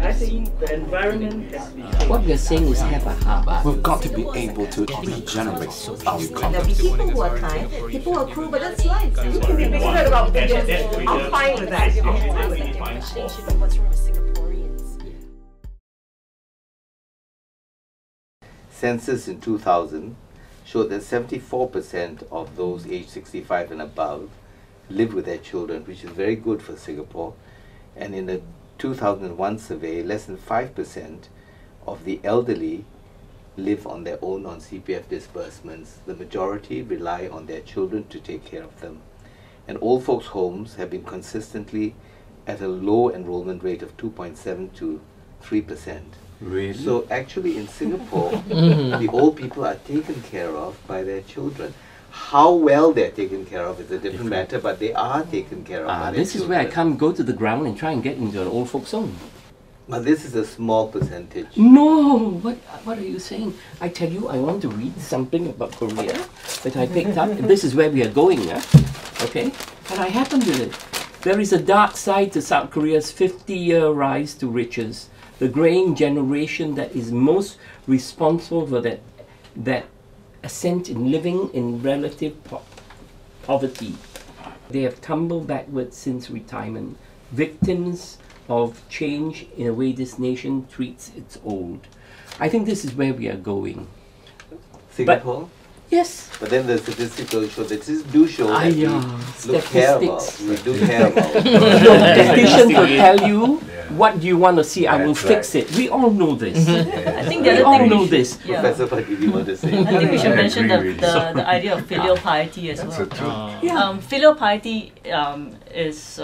I think the environment has to be changed. What we're saying is have a heart. We've got to be able to regenerate our There'll culture. be people who are kind, people who are cruel, but that's life. You can be bigoted about things. I'm fine with that. Census in 2000 showed that 74% of those aged 65 and above live with their children, which is very good for Singapore. And in the 2001 survey, less than 5% of the elderly live on their own on CPF disbursements. The majority rely on their children to take care of them. And old folks' homes have been consistently at a low enrollment rate of 2.7 to 3%. Really? So actually in Singapore, the old people are taken care of by their children. How well they're taken care of is a different matter, but they are taken care of by their This is where I come go to the ground and try and get into an old folks' home. But this is a small percentage. No! What are you saying? I tell you, I want to read something about Korea that I picked up. This is where we are going, okay? And I happened to it. There is a dark side to South Korea's 50-year rise to riches. The graying generation that is most responsible for that ascent in living in relative poverty. They have tumbled backwards since retirement, victims of change in a way this nation treats its old. I think this is where we are going. Singapore? Yes. But then the statistics show that do show that we do care about. Statistics. We do care about. Statisticians will tell you what do you want to see. I will fix it. We all know this. I think the We other all thing know we should, this. Professor, what did you want to say? I think we should mention agree the idea of filial piety as well. Filial piety is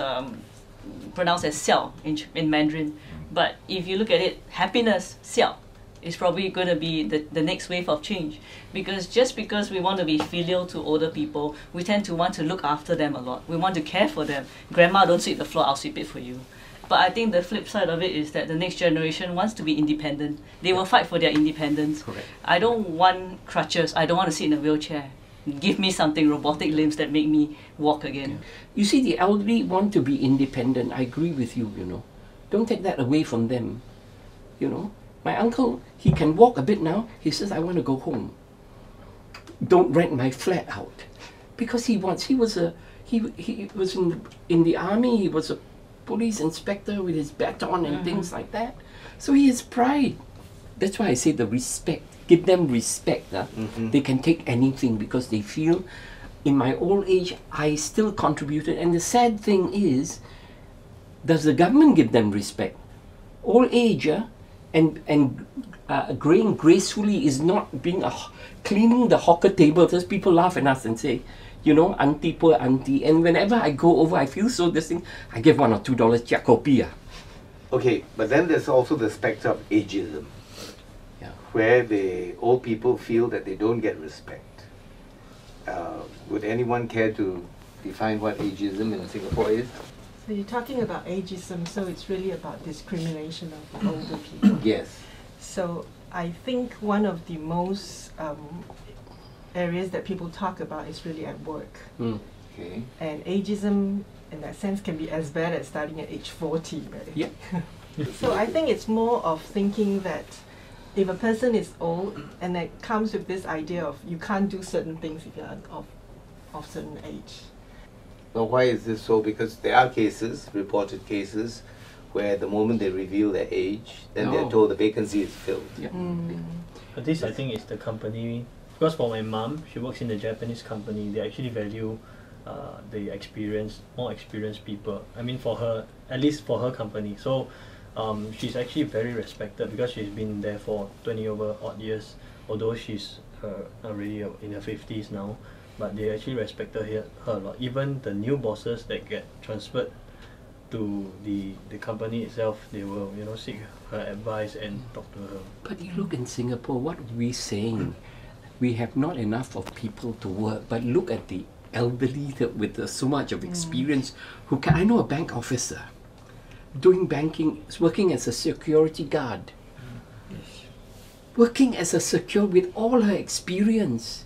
pronounced as xiao in Mandarin, but if you look at it, happiness, xiao, is probably going to be the next wave of change. Because just because we want to be filial to older people, we tend to want to look after them a lot. We want to care for them. Grandma, don't sweep the floor, I'll sweep it for you. But I think the flip side of it is that the next generation wants to be independent. They will fight for their independence. Correct. I don't want crutches. I don't want to sit in a wheelchair. Give me something, robotic limbs that make me walk again. You see, the elderly want to be independent. I agree with you, you know. Don't take that away from them, you know. My uncle, he can walk a bit now. He says, I want to go home. Don't rent my flat out. Because he was in the army, he was a police inspector with his baton and things like that. So he has pride. That's why I say the respect. Give them respect. They can take anything because they feel, in my old age, I still contributed. And the sad thing is, does the government give them respect? Old age, and graying gracefully is not being cleaning the hawker table. Because people laugh at us and say, you know, auntie, poor auntie. And whenever I go over, I feel so this thing, I give $1 or $2 chia kopi. Okay, but then there's also the spectre of ageism, where the old people feel that they don't get respect. Would anyone care to define what ageism in Singapore is? So you're talking about ageism, so it's really about discrimination of older people. Yes. So I think one of the most areas that people talk about is really at work. Okay. And ageism, in that sense, can be as bad as starting at age 40, right? Yeah. So I think it's more of thinking that if a person is old, and that comes with this idea of you can't do certain things if you're of certain age. Well, why is this so? Because there are cases, reported cases, where the moment they reveal their age, then they're told the vacancy is filled. Yeah. But this, I think, is the company, because for my mom, she works in a Japanese company, they actually value the more experienced people. I mean, for her, at least for her company. So she's actually very respected because she's been there for 20 over odd years, although she's already in her 50s now. But they actually respected her a lot. Even the new bosses that get transferred to the company itself, they will, you know, seek her advice and talk to her. But you look in Singapore, what are we saying? We have not enough of people to work, but look at the elderly with so much of experience who can. I know a bank officer doing banking, working as a security guard, working as a secure with all her experience.